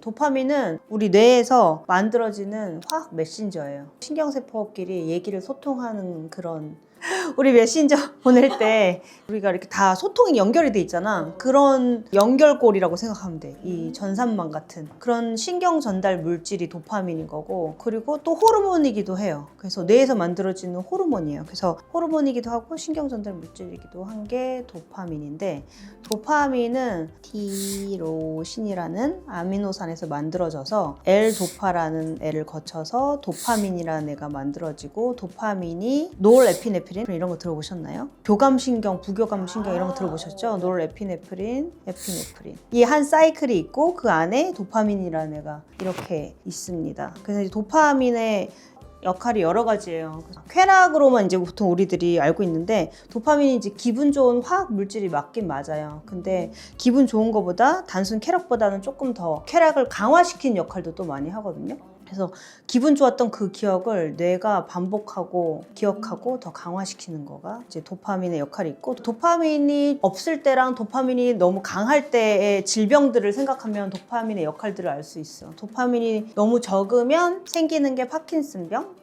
도파민은 우리 뇌에서 만들어지는 화학 메신저예요. 신경세포끼리 얘기를 소통하는 그런 우리 메신저 보낼 때 우리가 이렇게 다 소통이 연결이 돼 있잖아. 그런 연결고리라고 생각하면 돼. 이 전산망 같은 그런 신경 전달 물질이 도파민인 거고, 그리고 또 호르몬이기도 해요. 그래서 뇌에서 만들어지는 호르몬이에요. 그래서 호르몬이기도 하고 신경 전달 물질이기도 한 게 도파민인데, 도파민은 티로신이라는 아미노산에서 만들어져서 L도파라는 애를 거쳐서 도파민이라는 애가 만들어지고, 도파민이 노르에피네프린 이런 거 들어보셨나요? 교감신경, 부교감신경 이런 거 들어보셨죠? 노르에피네프린, 에피네프린. 이 한 사이클이 있고 그 안에 도파민이라는 애가 이렇게 있습니다. 그래서 이 도파민의 역할이 여러 가지예요. 쾌락으로만 이제 보통 우리들이 알고 있는데, 도파민이 이제 기분 좋은 화학 물질이 맞긴 맞아요. 근데 기분 좋은 거보다 단순 쾌락보다는 조금 더 쾌락을 강화시키는 역할도 또 많이 하거든요. 그래서 기분 좋았던 그 기억을 뇌가 반복하고 기억하고 더 강화시키는 거가 이제 도파민의 역할이 있고, 도파민이 없을 때랑 도파민이 너무 강할 때의 질병들을 생각하면 도파민의 역할들을 알 수 있어. 도파민이 너무 적으면 생기는 게 파킨슨병,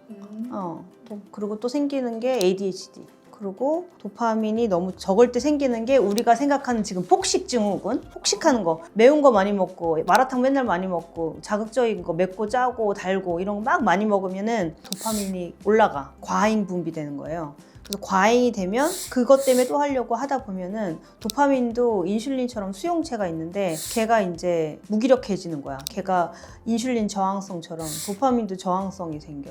그리고 또 생기는 게 ADHD. 그리고 도파민이 너무 적을 때 생기는 게 우리가 생각하는 지금 폭식증후군, 폭식하는 거, 매운 거 많이 먹고 마라탕 맨날 많이 먹고 자극적인 거 맵고 짜고 달고 이런 거 막 많이 먹으면은 도파민이 올라가, 과잉 분비되는 거예요. 그래서 과잉이 되면 그것 때문에 또 하려고 하다 보면은 도파민도 인슐린처럼 수용체가 있는데 걔가 이제 무기력해지는 거야. 걔가 인슐린 저항성처럼 도파민도 저항성이 생겨.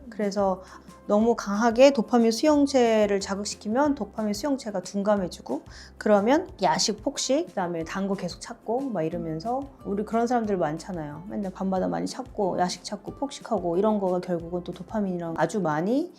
그래서 너무 강하게 도파민 수용체를 자극시키면 도파민 수용체가 둔감해지고, 그러면 야식, 폭식, 그다음에 단 거 계속 찾고 막 이러면서, 우리 그런 사람들 많잖아요. 맨날 밤마다 많이 찾고 야식 찾고 폭식하고 이런 거가 결국은 또 도파민이랑 아주 많이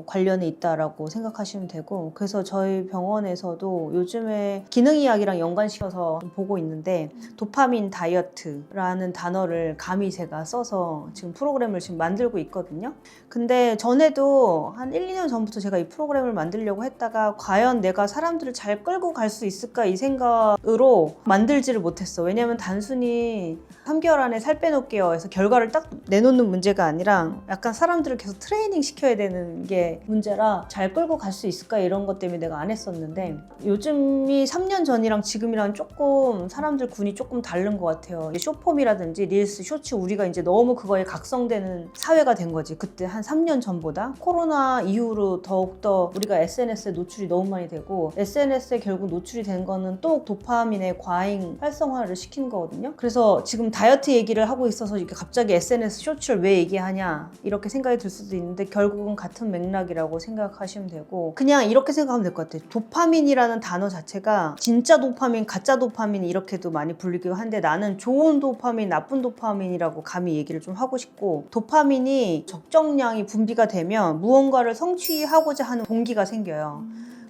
관련이 있다라고 생각하시면 되고, 그래서 저희 병원에서도 요즘에 기능의학이랑 연관시켜서 보고 있는데, 도파민 다이어트라는 단어를 감히 제가 써서 지금 프로그램을 지금 만들고 있거든요. 근데 전에도 한 1, 2년 전부터 제가 이 프로그램을 만들려고 했다가 과연 내가 사람들을 잘 끌고 갈 수 있을까 이 생각으로 만들지를 못했어. 왜냐면 단순히 3개월 안에 살 빼놓을게요 해서 결과를 딱 내놓는 문제가 아니라, 약간 사람들을 계속 트레이닝 시켜야 되는 게 문제라 잘 끌고 갈 수 있을까 이런 것 때문에 내가 안 했었는데, 요즘이 3년 전이랑 지금이랑 조금 사람들 군이 조금 다른 것 같아요. 쇼폼이라든지 릴스, 쇼츠, 우리가 이제 너무 그거에 각성되는 사회가 된 거지. 그때 한 3년 전보다 코로나 이후로 더욱더 우리가 SNS에 노출이 너무 많이 되고, SNS에 결국 노출이 된 거는 또 도파민의 과잉 활성화를 시키는 거거든요. 그래서 지금 다이어트 얘기를 하고 있어서 이렇게 갑자기 SNS 쇼츠를 왜 얘기하냐 이렇게 생각이 들 수도 있는데, 결국은 같은 맥락이라고 생각하시면 되고, 그냥 이렇게 생각하면 될 것 같아요. 도파민이라는 단어 자체가 진짜 도파민, 가짜 도파민 이렇게도 많이 불리기도 한데, 나는 좋은 도파민, 나쁜 도파민이라고 감히 얘기를 좀 하고 싶고, 도파민이 적정량이 분비가 되면 무언가를 성취하고자 하는 동기가 생겨요.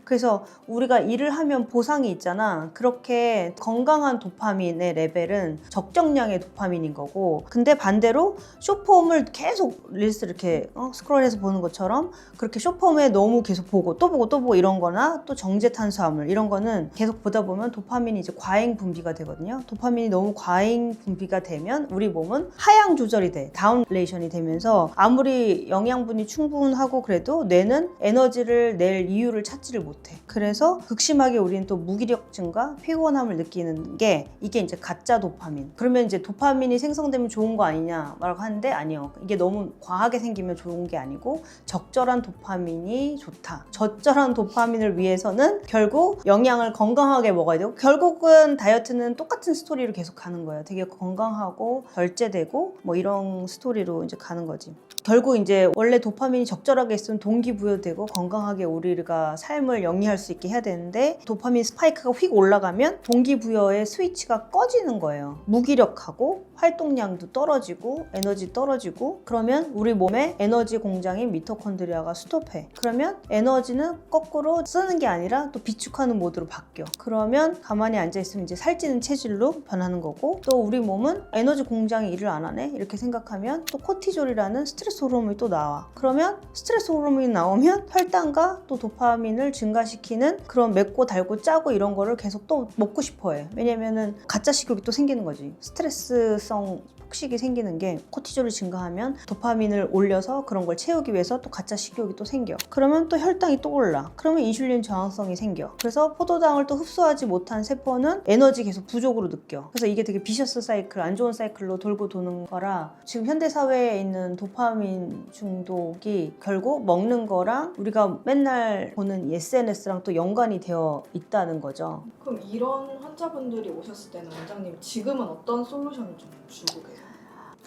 그래서 우리가 일을 하면 보상이 있잖아. 그렇게 건강한 도파민의 레벨은 적정량의 도파민인 거고, 근데 반대로 숏폼을 계속 릴스를 이렇게 스크롤해서 보는 것처럼 그렇게 숏폼에 너무 계속 보고 또 보고 또 보고 이런 거나, 또 정제탄수화물 이런 거는 계속 보다 보면 도파민이 이제 과잉 분비가 되거든요. 도파민이 너무 과잉 분비가 되면 우리 몸은 하향 조절이 돼, 다운레이션이 되면서 아무리 영양분이 충분하고 그래도 뇌는 에너지를 낼 이유를 찾지를 못해. 그래서 극심하게 우리는 또 무기력증과 피곤함을 느끼는 게, 이게 이제 가짜 도파민. 그러면 이제 도파민이 생성되면 좋은 거 아니냐 말고 하는데, 아니요. 이게 너무 과하게 생기면 좋은 게 아니고 적절한 도파민이 좋다. 적절한 도파민을 위해서는 결국 영양을 건강하게 먹어야 되고, 결국은 다이어트는 똑같은 스토리로 계속 가는 거예요. 되게 건강하고 절제되고 뭐 이런 스토리로 이제 가는 거지. 결국 이제 원래 도파민이 적절하게 있으면 동기부여되고 건강하게 우리가 삶을 영위할 수 있게 해야 되는데, 도파민 스파이크가 휙 올라가면 동기부여의 스위치가 꺼지는 거예요. 무기력하고 활동량도 떨어지고 에너지 떨어지고, 그러면 우리 몸의 에너지 공장인 미토콘드리아가 스톱해. 그러면 에너지는 거꾸로 쓰는 게 아니라 또 비축하는 모드로 바뀌어. 그러면 가만히 앉아있으면 이제 살찌는 체질로 변하는 거고, 또 우리 몸은 에너지 공장이 일을 안 하네 이렇게 생각하면 또 코티졸이라는 스트레스 스트레스 호르몬이 또 나와. 그러면 스트레스 호르몬이 나오면 혈당과 또 도파민을 증가시키는 그런 맵고 달고 짜고 이런 거를 계속 또 먹고 싶어 해. 왜냐면은 가짜 식욕이 또 생기는 거지. 스트레스성 폭식이 생기는 게 코티졸이 증가하면 도파민을 올려서 그런 걸 채우기 위해서 또 가짜 식욕이 또 생겨. 그러면 또 혈당이 또 올라. 그러면 인슐린 저항성이 생겨. 그래서 포도당을 또 흡수하지 못한 세포는 에너지 계속 부족으로 느껴. 그래서 이게 되게 비셔스 사이클, 안 좋은 사이클로 돌고 도는 거라 지금 현대 사회에 있는 도파민 중독이 결국 먹는 거랑 우리가 맨날 보는 SNS랑 또 연관이 되어 있다는 거죠. 그럼 이런 환자분들이 오셨을 때는 원장님 지금은 어떤 솔루션을 좀 주고 계세요?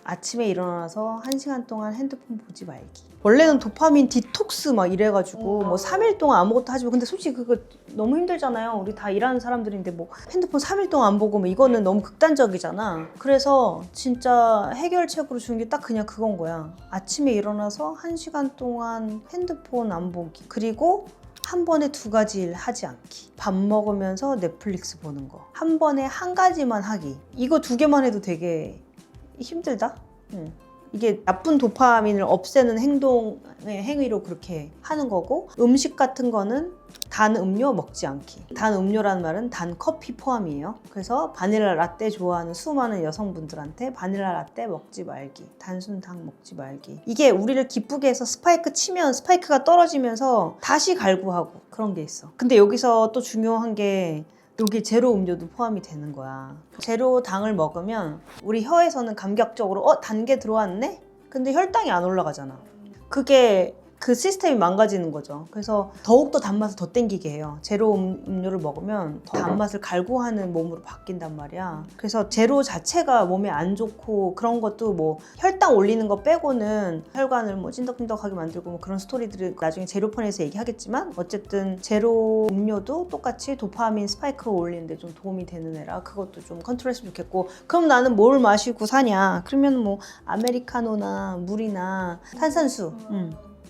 아침에 일어나서 1시간 동안 핸드폰 보지 말기. 원래는 도파민 디톡스 막 이래가지고 뭐 3일 동안 아무것도 하지 마. 근데 솔직히 그거 너무 힘들잖아요. 우리 다 일하는 사람들인데 뭐 핸드폰 3일 동안 안 보고 뭐 이거는 너무 극단적이잖아. 그래서 진짜 해결책으로 주는 게 딱 그냥 그건 거야. 아침에 일어나서 1시간 동안 핸드폰 안 보기. 그리고 한 번에 2가지 일 하지 않기. 밥 먹으면서 넷플릭스 보는 거. 한 번에 한 가지만 하기. 이거 2개만 해도 되게 힘들다? 이게 나쁜 도파민을 없애는 행위로 그렇게 하는 거고, 음식 같은 거는 단 음료 먹지 않기. 단 음료라는 말은 단 커피 포함이에요. 그래서 바닐라 라떼 좋아하는 수많은 여성분들한테 바닐라 라떼 먹지 말기. 단순당 먹지 말기. 이게 우리를 기쁘게 해서 스파이크 치면 스파이크가 떨어지면서 다시 갈구하고 그런 게 있어. 근데 여기서 또 중요한 게 여기 제로 음료도 포함이 되는 거야. 제로 당을 먹으면 우리 혀에서는 감각적으로 단 게 들어왔네? 근데 혈당이 안 올라가잖아. 그게 그 시스템이 망가지는 거죠. 그래서 더욱더 단맛을 더 땡기게 해요. 제로 음료를 먹으면 더 단맛을 갈구하는 몸으로 바뀐단 말이야. 그래서 제로 자체가 몸에 안 좋고 그런 것도 뭐 혈당 올리는 거 빼고는 혈관을 뭐 찐덕찐덕하게 만들고 뭐 그런 스토리들을 나중에 제로펀에서 얘기하겠지만, 어쨌든 제로 음료도 똑같이 도파민 스파이크를 올리는데 좀 도움이 되는 애라 그것도 좀 컨트롤했으면 좋겠고. 그럼 나는 뭘 마시고 사냐? 그러면 뭐 아메리카노나 물이나 탄산수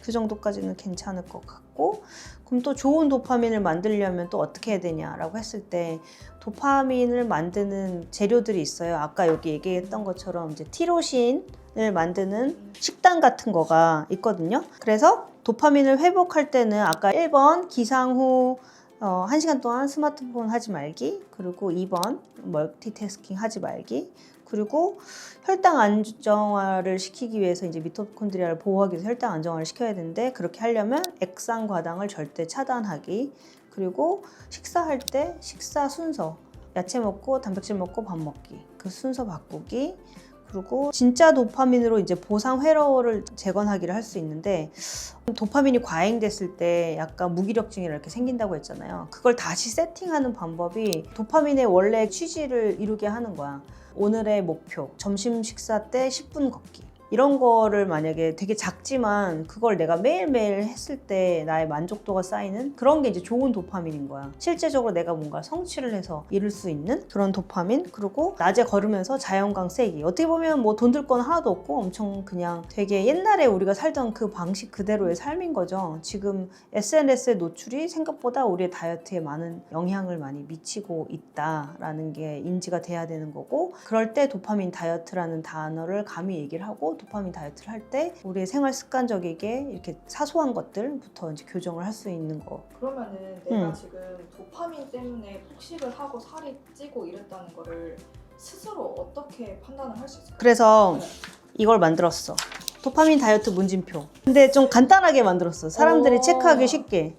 그 정도까지는 괜찮을 것 같고, 그럼 또 좋은 도파민을 만들려면 또 어떻게 해야 되냐라고 했을 때 도파민을 만드는 재료들이 있어요. 아까 여기 얘기했던 것처럼 이제 티로신을 만드는 식단 같은 거가 있거든요. 그래서 도파민을 회복할 때는 아까 1번 기상 후 1시간 동안 스마트폰 하지 말기, 그리고 2번 멀티태스킹 하지 말기, 그리고 혈당 안정화를 시키기 위해서 이제 미토콘드리아를 보호하기 위해서 혈당 안정화를 시켜야 되는데, 그렇게 하려면 액상 과당을 절대 차단하기, 그리고 식사할 때 식사 순서, 야채 먹고 단백질 먹고 밥 먹기, 그 순서 바꾸기, 그리고 진짜 도파민으로 이제 보상 회로를 재건하기를 할 수 있는데, 도파민이 과잉됐을 때 약간 무기력증이 이렇게 생긴다고 했잖아요. 그걸 다시 세팅하는 방법이 도파민의 원래 취지를 이루게 하는 거야. 오늘의 목표, 점심 식사 때 10분 걷기. 이런 거를 만약에 되게 작지만 그걸 내가 매일매일 했을 때 나의 만족도가 쌓이는 그런 게 이제 좋은 도파민인 거야. 실제적으로 내가 뭔가 성취를 해서 이룰 수 있는 그런 도파민. 그리고 낮에 걸으면서 자연광 쐬기. 어떻게 보면 뭐 돈 들 건 하나도 없고 엄청 그냥 되게 옛날에 우리가 살던 그 방식 그대로의 삶인 거죠. 지금 SNS의 노출이 생각보다 우리의 다이어트에 많은 영향을 많이 미치고 있다라는 게 인지가 돼야 되는 거고, 그럴 때 도파민 다이어트라는 단어를 감히 얘기를 하고, 도파민 다이어트를 할 때 우리의 생활 습관적이게 이렇게 사소한 것들부터 이제 교정을 할 수 있는 거. 그러면은 내가 지금 도파민 때문에 폭식을 하고 살이 찌고 이랬다는 거를 스스로 어떻게 판단을 할 수 있을까요? 그래서 이걸 만들었어. 도파민 다이어트 문진표. 근데 좀 간단하게 만들었어. 사람들이 체크하기 쉽게.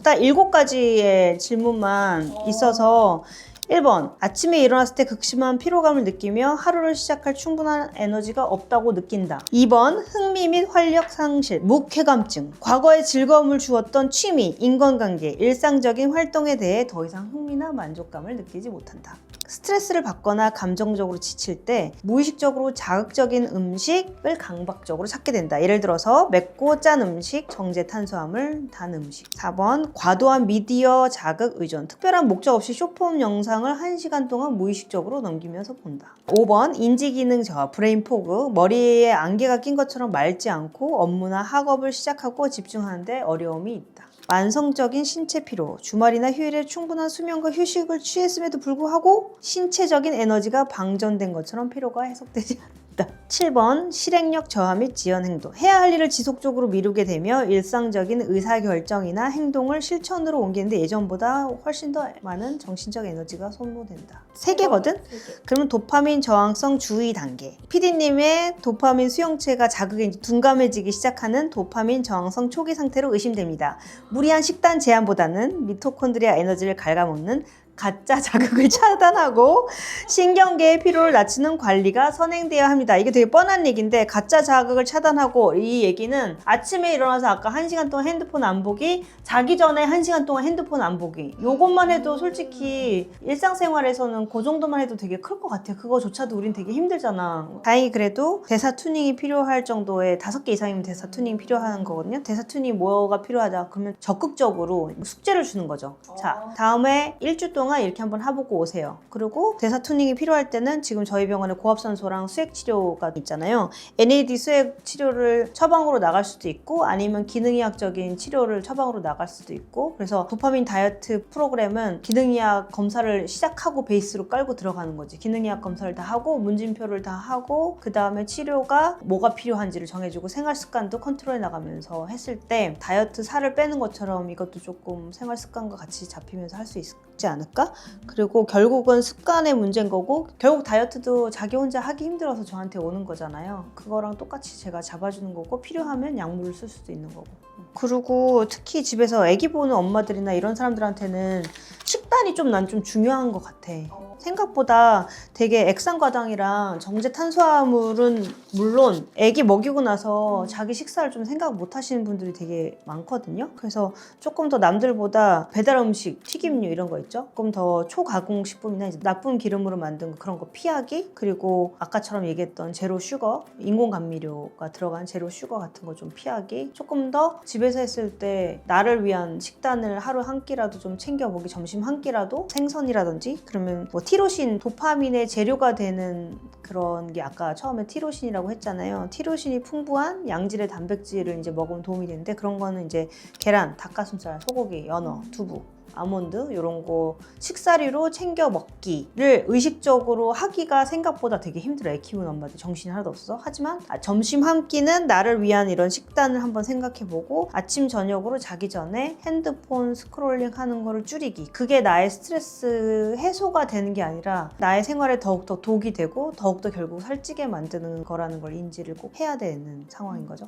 딱 7가지의 질문만 있어서, 1번, 아침에 일어났을 때 극심한 피로감을 느끼며 하루를 시작할 충분한 에너지가 없다고 느낀다. 2번, 흥미 및 활력 상실, 무쾌감증, 과거에 즐거움을 주었던 취미, 인간관계, 일상적인 활동에 대해 더 이상 흥미나 만족감을 느끼지 못한다. 스트레스를 받거나 감정적으로 지칠 때 무의식적으로 자극적인 음식을 강박적으로 찾게 된다. 예를 들어서 맵고 짠 음식, 정제 탄수화물, 단 음식. 4번, 과도한 미디어 자극 의존, 특별한 목적 없이 쇼폼 영상을 1시간 동안 무의식적으로 넘기면서 본다. 5번, 인지기능 저하, 브레인 포그, 머리에 안개가 낀 것처럼 맑지 않고 업무나 학업을 시작하고 집중하는데 어려움이 있다. 만성적인 신체 피로, 주말이나 휴일에 충분한 수면과 휴식을 취했음에도 불구하고 신체적인 에너지가 방전된 것처럼 피로가 해소되지 않는다. 있습니다. 7번 실행력 저하 및 지연 행동. 해야 할 일을 지속적으로 미루게 되며 일상적인 의사결정이나 행동을 실천으로 옮기는데 예전보다 훨씬 더 많은 정신적 에너지가 소모된다. 3개거든? 그러면 도파민 저항성 주의 단계. PD님의 도파민 수용체가 자극에 둔감해지기 시작하는 도파민 저항성 초기 상태로 의심됩니다. 무리한 식단 제한보다는 미토콘드리아 에너지를 갉아먹는 가짜 자극을 차단하고 신경계의 피로를 낮추는 관리가 선행되어야 합니다. 이게 되게 뻔한 얘기인데 가짜 자극을 차단하고 이 얘기는 아침에 일어나서 아까 1시간 동안 핸드폰 안 보기, 자기 전에 1시간 동안 핸드폰 안 보기, 요것만 해도 솔직히 일상생활에서는 그 정도만 해도 되게 클 것 같아요. 그거조차도 우린 되게 힘들잖아. 다행히 그래도 대사 튜닝이 필요할 정도의 5개 이상이면 대사 튜닝이 필요한 거거든요. 대사 튜닝이 뭐가 필요하다 그러면 적극적으로 숙제를 주는 거죠. 자, 다음에 일주 동안 이렇게 한번 해보고 오세요. 그리고 대사 튜닝이 필요할 때는 지금 저희 병원에 고압산소랑 수액 치료가 있잖아요. NAD 수액 치료를 처방으로 나갈 수도 있고 아니면 기능의학적인 치료를 처방으로 나갈 수도 있고 그래서 도파민 다이어트 프로그램은 기능의학 검사를 시작하고 베이스로 깔고 들어가는 거지. 기능의학 검사를 다 하고 문진표를 다 하고 그 다음에 치료가 뭐가 필요한지를 정해주고 생활습관도 컨트롤해 나가면서 했을 때 다이어트 살을 빼는 것처럼 이것도 조금 생활습관과 같이 잡히면서 할 수 있지 않을까? 그리고 결국은 습관의 문제인 거고 결국 다이어트도 자기 혼자 하기 힘들어서 저한테 오는 거잖아요. 그거랑 똑같이 제가 잡아주는 거고 필요하면 약물을 쓸 수도 있는 거고. 그리고 특히 집에서 아기 보는 엄마들이나 이런 사람들한테는 식단이 난 좀 중요한 것 같아. 생각보다 되게 액상과당이랑 정제 탄수화물은 물론 아기 먹이고 나서 자기 식사를 좀 생각 못 하시는 분들이 되게 많거든요. 그래서 조금 더 남들보다 배달 음식, 튀김류 이런 거 있죠? 조금 더 초가공 식품이나 이제 나쁜 기름으로 만든 거 그런 거 피하기, 그리고 아까처럼 얘기했던 제로 슈거, 인공 감미료가 들어간 제로 슈거 같은 거 좀 피하기, 조금 더 집에서 했을 때 나를 위한 식단을 하루 한 끼라도 좀 챙겨보기, 점심 한 끼라도 생선이라든지, 그러면 뭐 티로신, 도파민의 재료가 되는 그런 게 아까 처음에 티로신이라고 했잖아요. 티로신이 풍부한 양질의 단백질을 이제 먹으면 도움이 되는데 그런 거는 이제 계란, 닭가슴살, 소고기, 연어, 두부, 아몬드 이런 거 식사류로 챙겨 먹기를 의식적으로 하기가 생각보다 되게 힘들어. 애 키우는 엄마들 정신이 하나도 없어. 하지만 점심 한 끼는 나를 위한 이런 식단을 한번 생각해보고 아침 저녁으로 자기 전에 핸드폰 스크롤링 하는 거를 줄이기, 그게 나의 스트레스 해소가 되는 게 아니라 나의 생활에 더욱더 독이 되고 더욱더 결국 살찌게 만드는 거라는 걸 인지를 꼭 해야 되는 상황인 거죠.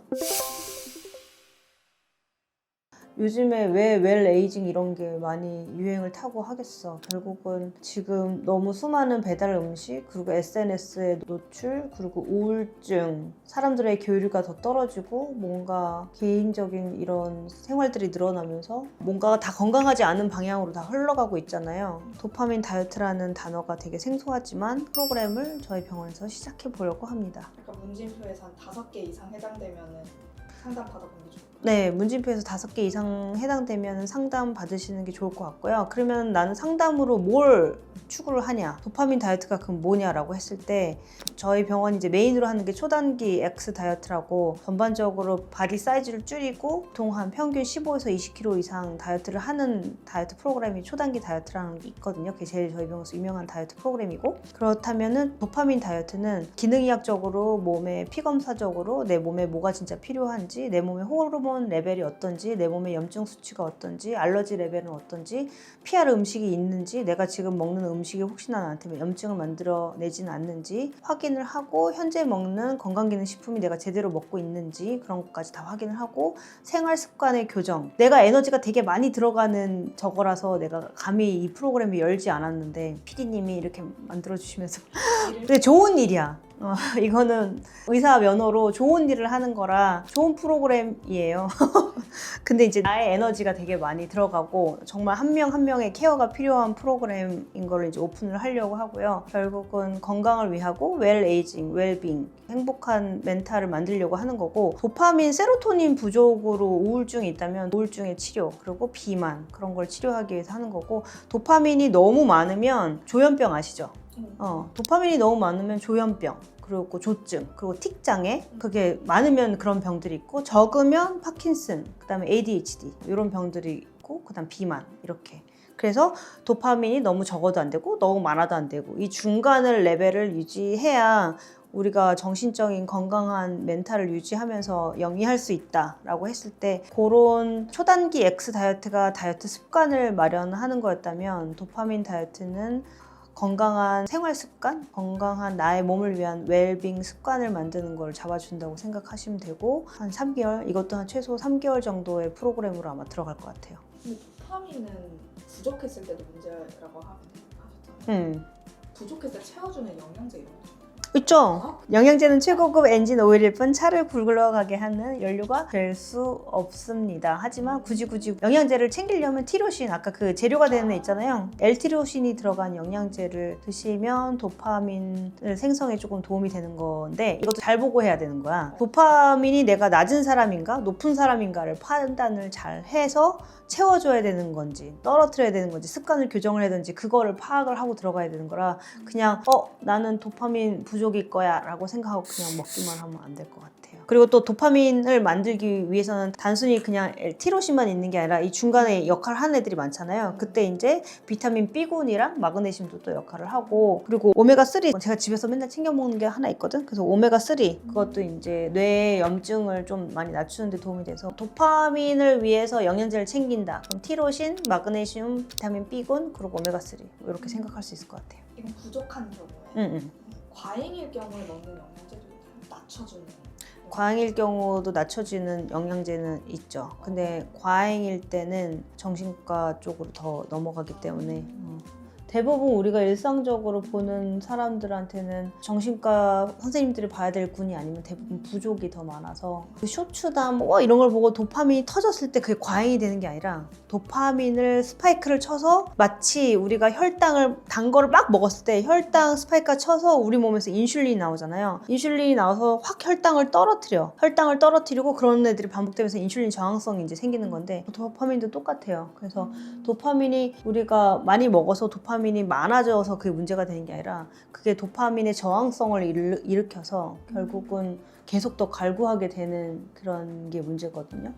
요즘에 왜 웰에이징 이런 게 많이 유행을 타고 하겠어. 결국은 지금 너무 수많은 배달 음식, 그리고 SNS에 노출, 그리고 우울증, 사람들의 교류가 더 떨어지고 뭔가 개인적인 이런 생활들이 늘어나면서 뭔가가 다 건강하지 않은 방향으로 다 흘러가고 있잖아요. 도파민 다이어트라는 단어가 되게 생소하지만 프로그램을 저희 병원에서 시작해 보려고 합니다. 그러니까 문진표에서 한 5개 이상 해당되면은 상담 받아보는 게 좋을까요? 네, 문진표에서 5개 이상 해당되면 상담 받으시는 게 좋을 것 같고요. 그러면 나는 상담으로 뭘 추구를 하냐, 도파민 다이어트가 그럼 뭐냐라고 했을 때 저희 병원이 이제 메인으로 하는 게 초단기 X 다이어트라고 전반적으로 바디 사이즈를 줄이고 보통 한 평균 15에서 20kg 이상 다이어트를 하는 다이어트 프로그램이 초단기 다이어트라는 게 있거든요. 그게 제일 저희 병원에서 유명한 다이어트 프로그램이고, 그렇다면은 도파민 다이어트는 기능의학적으로 몸의 피검사적으로 내 몸에 뭐가 진짜 필요한지, 내 몸의 호르몬 레벨이 어떤지, 내 몸의 염증 수치가 어떤지, 알러지 레벨은 어떤지, 피할 음식이 있는지, 내가 지금 먹는 음식이 혹시나 나한테 염증을 만들어내지는 않는지 확인을 하고, 현재 먹는 건강기능식품이 내가 제대로 먹고 있는지 그런 것까지 다 확인을 하고, 생활습관의 교정, 내가 에너지가 되게 많이 들어가는 저거라서 내가 감히 이 프로그램을 열지 않았는데 PD님이 이렇게 만들어주시면서 근데 좋은 일이야. 이거는 의사 면허로 좋은 일을 하는 거라 좋은 프로그램이에요. 근데 이제 나의 에너지가 되게 많이 들어가고 정말 한 명 한 명의 케어가 필요한 프로그램인 걸 이제 오픈을 하려고 하고요. 결국은 건강을 위하고 웰에이징, 웰빙, 행복한 멘탈을 만들려고 하는 거고, 도파민, 세로토닌 부족으로 우울증이 있다면 우울증의 치료, 그리고 비만, 그런 걸 치료하기 위해서 하는 거고, 도파민이 너무 많으면 조현병 아시죠? 도파민이 너무 많으면 조현병, 그리고 조증, 그리고 틱장애, 그게 많으면 그런 병들이 있고, 적으면 파킨슨, 그 다음에 ADHD 이런 병들이 있고, 그 다음 비만, 이렇게. 그래서 도파민이 너무 적어도 안 되고 너무 많아도 안 되고 이 중간을 레벨을 유지해야 우리가 정신적인 건강한 멘탈을 유지하면서 영위할 수 있다라고 했을 때 그런 초단기 X 다이어트가 다이어트 습관을 마련하는 거였다면 도파민 다이어트는 건강한 생활 습관, 건강한 나의 몸을 위한 웰빙 습관을 만드는 걸 잡아준다고 생각하시면 되고 한 3개월, 이것도 한 최소 3개월 정도의 프로그램으로 아마 들어갈 것 같아요. 근데 도파민은 부족했을 때도 문제라고 하셨잖아요. 부족했을 때 채워주는 영양제 이런 거 좀. 있죠. 영양제는 최고급 엔진 오일일 뿐 차를 굴러가게 하는 연료가 될 수 없습니다. 하지만 굳이 영양제를 챙기려면 티로신, 아까 그 재료가 되는 애 있잖아요. L티로신이 들어간 영양제를 드시면 도파민을 생성에 조금 도움이 되는 건데 이것도 잘 보고 해야 되는 거야. 도파민이 내가 낮은 사람인가 높은 사람인가를 판단을 잘 해서 채워줘야 되는 건지 떨어뜨려야 되는 건지 습관을 교정을 해든지 그거를 파악을 하고 들어가야 되는 거라 그냥 나는 도파민 부족일 거야 라고 생각하고 그냥 먹기만 하면 안 될 것 같아요. 그리고 또 도파민을 만들기 위해서는 단순히 그냥 티로신만 있는 게 아니라 이 중간에 역할을 하는 애들이 많잖아요. 그때 이제 비타민 B군이랑 마그네슘도 또 역할을 하고 그리고 오메가3 제가 집에서 맨날 챙겨 먹는 게 하나 있거든. 그래서 오메가3 그것도 이제 뇌 염증을 좀 많이 낮추는 데 도움이 돼서 도파민을 위해서 영양제를 챙긴다. 그럼 티로신, 마그네슘, 비타민 B군 그리고 오메가3 이렇게 생각할 수 있을 것 같아요. 이건 부족한 경우에 응. 과잉일 경우에 먹는 영양제도 낮춰주는. 과잉일 경우도 낮춰지는 영양제는 있죠. 근데 과잉일 때는 정신과 쪽으로 더 넘어가기 때문에 대부분 우리가 일상적으로 보는 사람들한테는 정신과 선생님들이 봐야 될 군이 아니면 대부분 부족이 더 많아서 그 쇼츠나 이런 걸 보고 도파민이 터졌을 때 그게 과잉이 되는 게 아니라 도파민을 스파이크를 쳐서 마치 우리가 단 거를 막 먹었을 때 혈당 스파이크가 쳐서 우리 몸에서 인슐린이 나오잖아요. 인슐린이 나와서 확 혈당을 떨어뜨리고 그런 애들이 반복되면서 인슐린 저항성이 이제 생기는 건데 도파민도 똑같아요. 그래서 도파민이 우리가 많이 먹어서 도파민이 많아져서 그게 문제가 되는 게 아니라 그게 도파민의 저항성을 일으켜서 결국은 계속 더 갈구하게 되는 그런 게 문제거든요.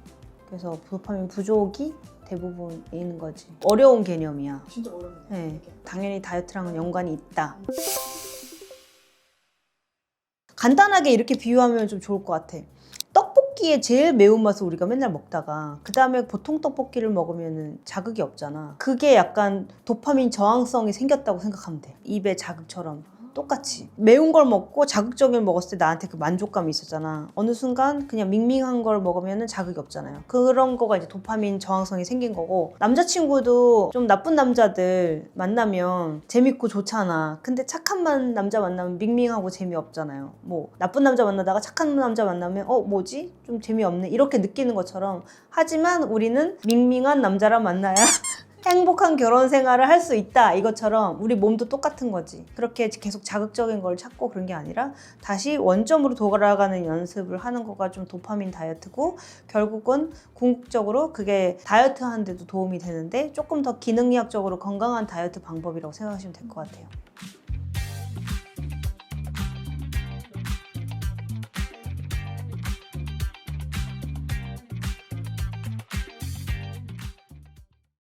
그래서 도파민 부족이 대부분 있는 거지. 어려운 개념이야. 진짜 어렵네요. 네, 당연히 다이어트랑은 연관이 있다. 간단하게 이렇게 비유하면 좀 좋을 것 같아. 떡볶이의 제일 매운맛을 우리가 맨날 먹다가 그 다음에 보통 떡볶이를 먹으면 자극이 없잖아. 그게 약간 도파민 저항성이 생겼다고 생각하면 돼. 입의 자극처럼 똑같이 매운 걸 먹고 자극적인 걸 먹었을 때 나한테 그 만족감이 있었잖아. 어느 순간 그냥 밍밍한 걸 먹으면 자극이 없잖아요. 그런 거가 이제 도파민 저항성이 생긴 거고 남자친구도 좀 나쁜 남자들 만나면 재밌고 좋잖아. 근데 착한 남자 만나면 밍밍하고 재미없잖아요. 나쁜 남자 만나다가 착한 남자 만나면 뭐지? 좀 재미없네 이렇게 느끼는 것처럼 하지만 우리는 밍밍한 남자랑 만나야 행복한 결혼 생활을 할 수 있다 이것처럼 우리 몸도 똑같은 거지. 그렇게 계속 자극적인 걸 찾고 그런 게 아니라 다시 원점으로 돌아가는 연습을 하는 거가 좀 도파민 다이어트고 결국은 궁극적으로 그게 다이어트 하는 데도 도움이 되는데 조금 더 기능의학적으로 건강한 다이어트 방법이라고 생각하시면 될 것 같아요.